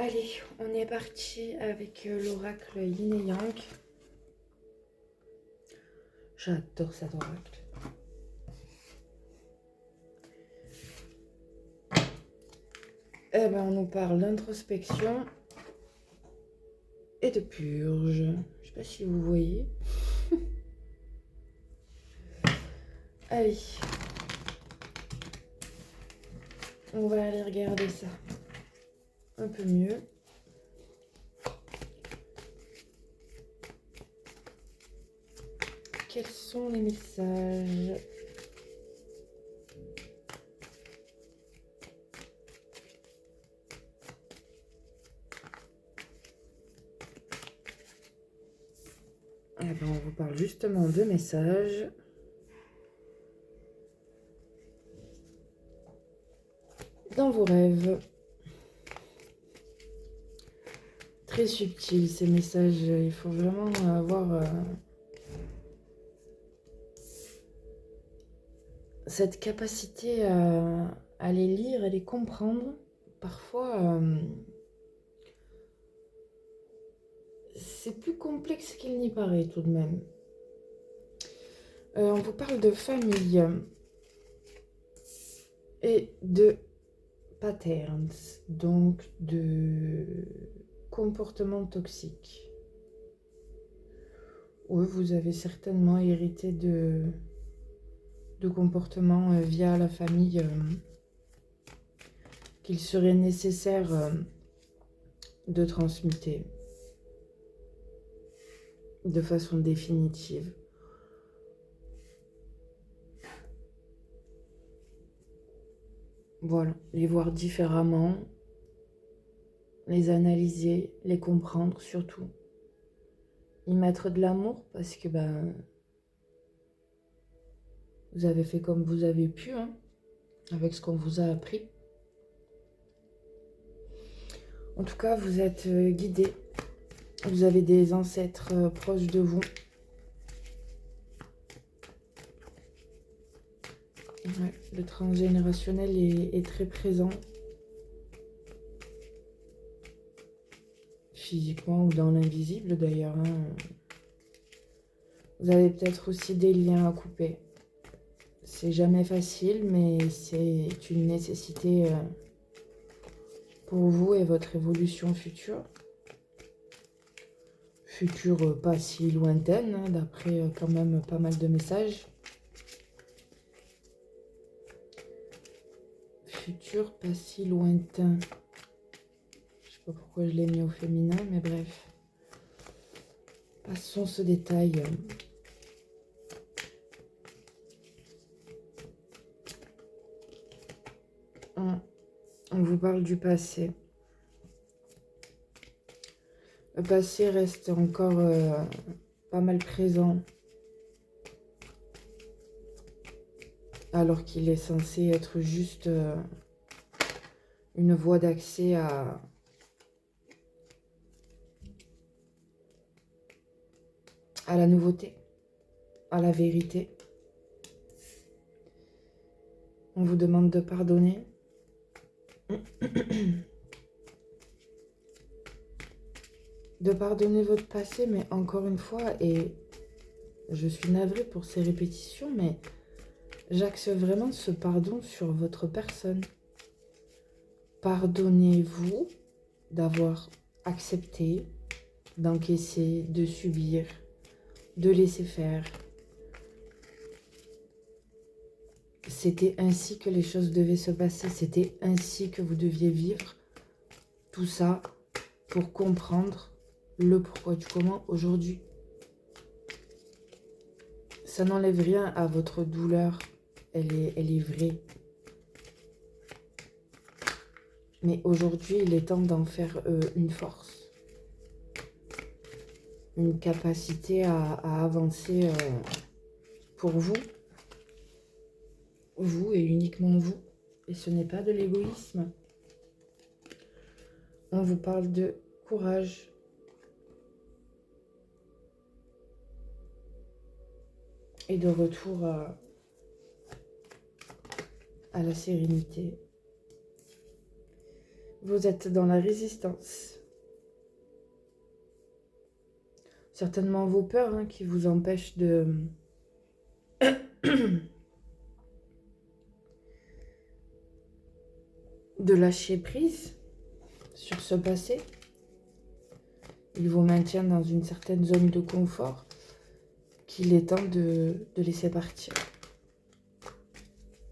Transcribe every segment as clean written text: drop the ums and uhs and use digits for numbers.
Allez, on est parti avec l'oracle Yin et Yang. J'adore cet oracle. Eh ben, on nous parle d'introspection et de purge. Je sais pas si vous voyez. Allez. On va aller regarder ça un peu mieux. Quels sont les messages ? Eh ben, on vous parle justement de messages. Dans vos rêves. Très subtil ces messages, il faut vraiment avoir cette capacité à les lire et les comprendre. Parfois, c'est plus complexe qu'il n'y paraît tout de même. On vous parle de famille et de patterns, donc de comportements toxiques. Oui, vous avez certainement hérité de comportements via la famille qu'il serait nécessaire de transmuter de façon définitive. Voilà, les voir différemment, les analyser, les comprendre surtout. Y mettre de l'amour parce que vous avez fait comme vous avez pu, hein, avec ce qu'on vous a appris. En tout cas, vous êtes guidés. Vous avez des ancêtres proches de vous. Ouais, le transgénérationnel est très présent. Physiquement ou dans l'invisible d'ailleurs. Hein. Vous avez peut-être aussi des liens à couper. C'est jamais facile, mais c'est une nécessité pour vous et votre évolution future. Future pas si lointaine, hein, d'après quand même pas mal de messages. Futur pas si lointain. Je sais pas pourquoi je l'ai mis au féminin, mais bref. Passons ce détail. On vous parle du passé. Le passé reste encore pas mal présent. Alors qu'il est censé être juste une voie d'accès à la nouveauté, à la vérité. On vous demande de pardonner. De pardonner votre passé, mais encore une fois, et je suis navrée pour ces répétitions, mais j'axe vraiment ce pardon sur votre personne. Pardonnez-vous d'avoir accepté, d'encaisser, de subir, de laisser faire. C'était ainsi que les choses devaient se passer, c'était ainsi que vous deviez vivre. Tout ça pour comprendre le pourquoi du comment aujourd'hui. Ça n'enlève rien à votre douleur, elle est vraie. Mais aujourd'hui, il est temps d'en faire une force. Une capacité à avancer pour vous. Vous et uniquement vous. Et ce n'est pas de l'égoïsme. On vous parle de courage. Et de retour à la sérénité. Vous êtes dans la résistance. Certainement vos peurs hein, qui vous empêchent de... de lâcher prise sur ce passé. Il vous maintient dans une certaine zone de confort qu'il est temps de laisser partir.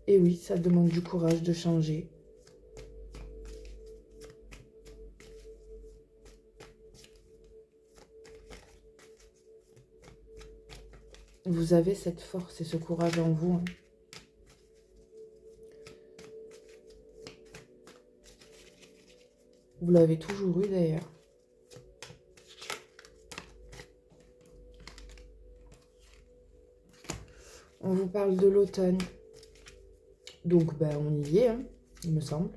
Et oui, ça demande du courage de changer. Vous avez cette force et ce courage en vous. Hein. Vous l'avez toujours eu d'ailleurs. On vous parle de l'automne. Donc, ben, on y est, hein, il me semble.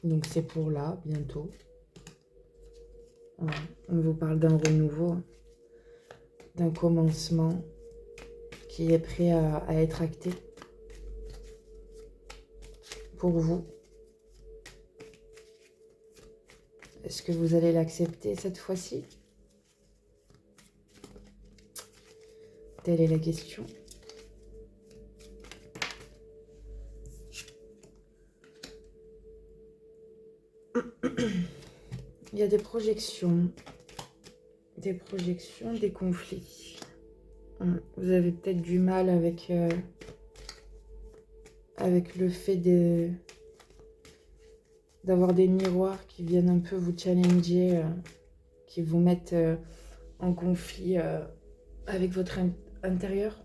Donc, c'est pour là, bientôt. Voilà. On vous parle d'un renouveau, hein, d'un commencement qui est prêt à être acté pour vous. Est-ce que vous allez l'accepter cette fois-ci? Telle est la question. Il y a des projections, des conflits. Vous avez peut-être du mal avec le fait d'avoir des miroirs qui viennent un peu vous challenger, qui vous mettent en conflit avec votre intérieur.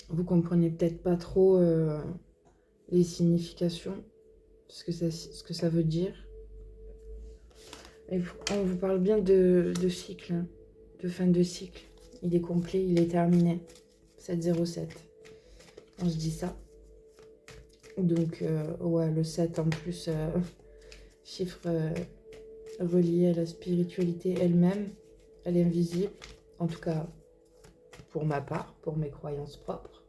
Vous comprenez peut-être pas trop les significations, ce que ça veut dire. Et on vous parle bien de cycle, hein, de fin de cycle. Il est complet, il est terminé. 707. Quand je dis ça. Donc, ouais, le 7 en plus, chiffre relié à la spiritualité elle-même. Elle est invisible. En tout cas, pour ma part, pour mes croyances propres.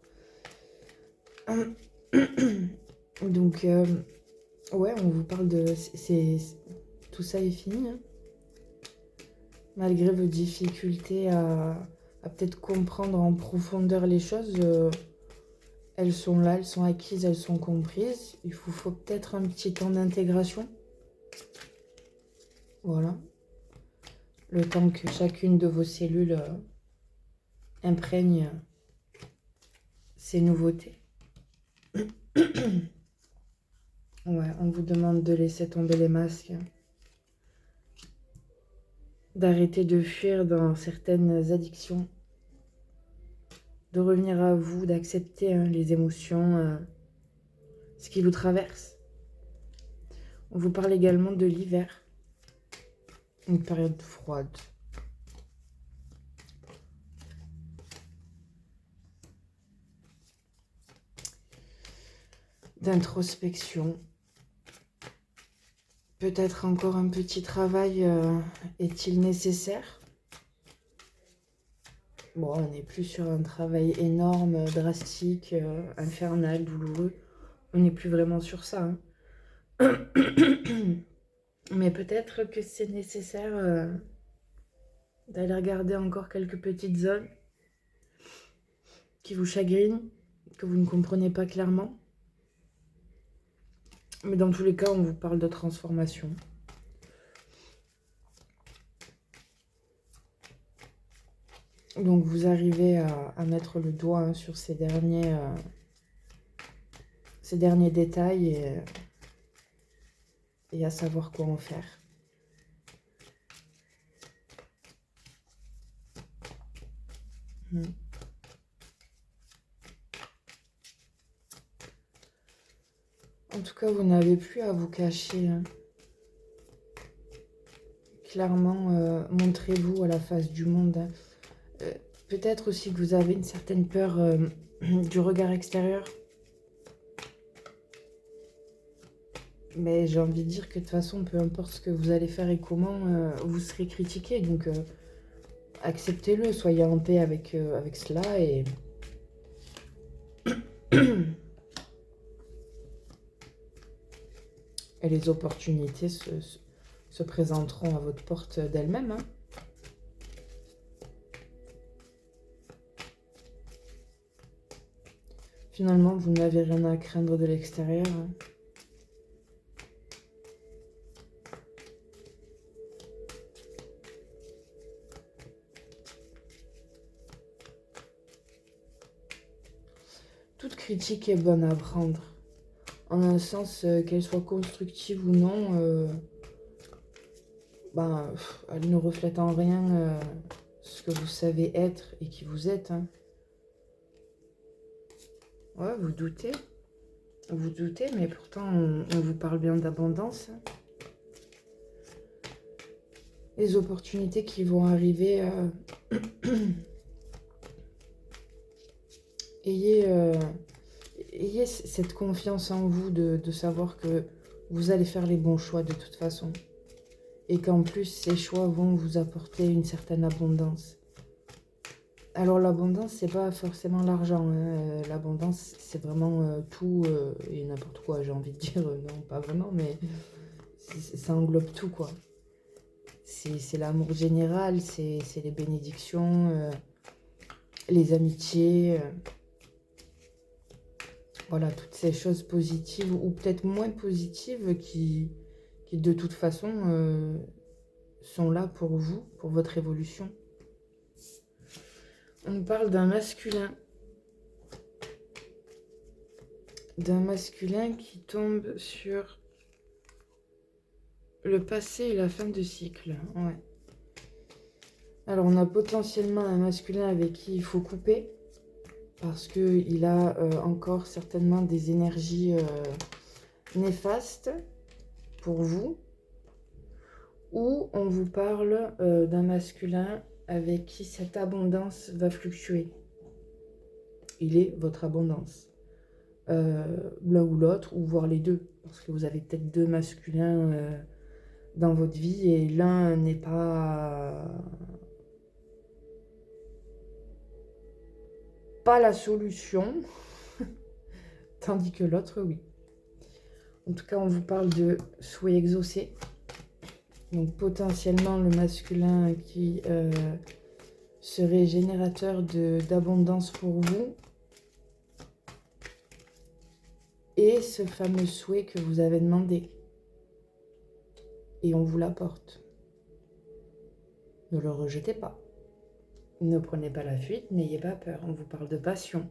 Donc, ouais, on vous parle de... tout ça est fini. Hein. Malgré vos difficultés à peut-être comprendre en profondeur les choses, elles sont là, elles sont acquises, elles sont comprises. Il vous faut peut-être un petit temps d'intégration. Voilà. Le temps que chacune de vos cellules imprègne ces nouveautés. Ouais, on vous demande de laisser tomber les masques. D'arrêter de fuir dans certaines addictions. De revenir à vous, d'accepter hein, les émotions, ce qui vous traverse. On vous parle également de l'hiver. Une période froide. D'introspection. Peut-être encore un petit travail est-il nécessaire? Bon, on n'est plus sur un travail énorme, drastique, infernal, douloureux. On n'est plus vraiment sur ça. Hein. Mais peut-être que c'est nécessaire d'aller regarder encore quelques petites zones qui vous chagrinent, que vous ne comprenez pas clairement. Mais dans tous les cas, on vous parle de transformation. Donc vous arrivez à mettre le doigt hein, sur ces derniers détails et à savoir quoi en faire. En tout cas, vous n'avez plus à vous cacher. Hein. Clairement, montrez-vous à la face du monde. Hein. Peut-être aussi que vous avez une certaine peur du regard extérieur. Mais j'ai envie de dire que de toute façon, peu importe ce que vous allez faire et comment, vous serez critiqué. Donc, acceptez-le, soyez en paix avec cela et... Et les opportunités se présenteront à votre porte d'elles-mêmes. Hein. Finalement, vous n'avez rien à craindre de l'extérieur. Hein. Toute critique est bonne à prendre. En un sens, qu'elle soit constructive ou non, elle ne reflète en rien ce que vous savez être et qui vous êtes. Hein. Ouais, vous doutez. Vous doutez, mais pourtant, on vous parle bien d'abondance. Les opportunités qui vont arriver, ayez cette confiance en vous de savoir que vous allez faire les bons choix de toute façon. Et qu'en plus, ces choix vont vous apporter une certaine abondance. Alors l'abondance, c'est pas forcément l'argent. Hein. L'abondance, c'est vraiment tout et n'importe quoi, j'ai envie de dire. Non, pas vraiment, mais ça englobe tout, quoi. C'est l'amour général, c'est les bénédictions, les amitiés. Voilà, toutes ces choses positives ou peut-être moins positives qui de toute façon sont là pour vous, pour votre évolution. On nous parle d'un masculin. D'un masculin qui tombe sur le passé et la fin de cycle. Ouais. Alors, on a potentiellement un masculin avec qui il faut couper. Parce qu'il a encore certainement des énergies néfastes pour vous. Ou on vous parle d'un masculin avec qui cette abondance va fluctuer. Il est votre abondance. L'un ou l'autre, ou voire les deux. Parce que vous avez peut-être deux masculins dans votre vie et l'un n'est pas la solution, tandis que l'autre, oui. En tout cas, on vous parle de souhait exaucé. Donc potentiellement le masculin qui serait générateur d'abondance pour vous. Et ce fameux souhait que vous avez demandé. Et on vous l'apporte. Ne le rejetez pas. Ne prenez pas la fuite, n'ayez pas peur. On vous parle de passion.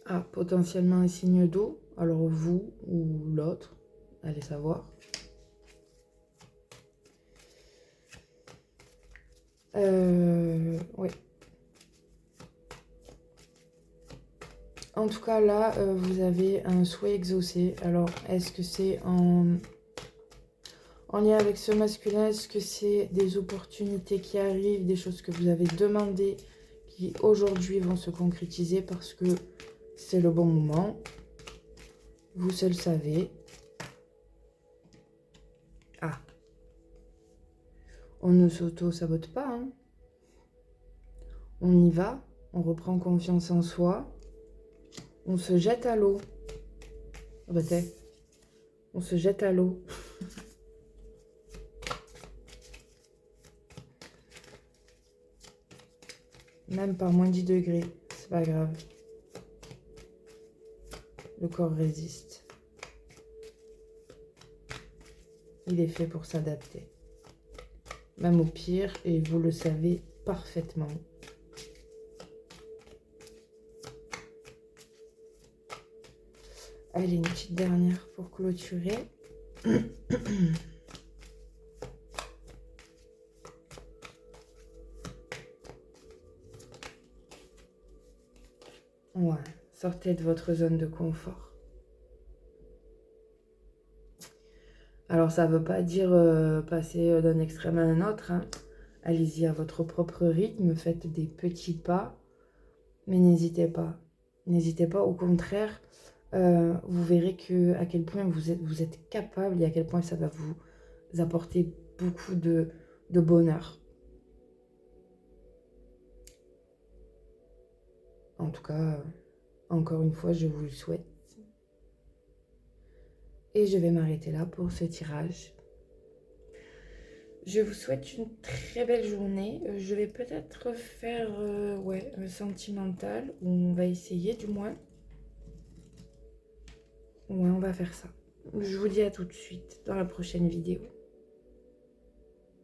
Ah, potentiellement un signe d'eau. Alors vous ou l'autre, allez savoir. Oui. En tout cas, là, vous avez un souhait exaucé. Alors, est-ce que c'est en lien avec ce masculin? Est-ce que c'est des opportunités qui arrivent, des choses que vous avez demandées, qui aujourd'hui vont se concrétiser parce que c'est le bon moment? Vous seul savez. Ah. On ne s'auto-sabote pas. Hein. On y va. On reprend confiance en soi. On se jette à l'eau. Oh bah t'es. On se jette à l'eau. Même par moins 10 degrés. C'est pas grave. Le corps résiste. Il est fait pour s'adapter. Même au pire, et vous le savez parfaitement. Allez, une petite dernière pour clôturer. Ouais, sortez de votre zone de confort. Alors, ça ne veut pas dire passer d'un extrême à un autre. Hein. Allez-y à votre propre rythme, faites des petits pas, mais n'hésitez pas. N'hésitez pas, au contraire, vous verrez à quel point vous êtes capable et à quel point ça va vous apporter beaucoup de bonheur. En tout cas, Encore une fois, je vous le souhaite. Et je vais m'arrêter là pour ce tirage. Je vous souhaite une très belle journée. Je vais peut-être faire un sentimental, ou on va essayer du moins. Ouais, on va faire ça. Je vous dis à tout de suite dans la prochaine vidéo.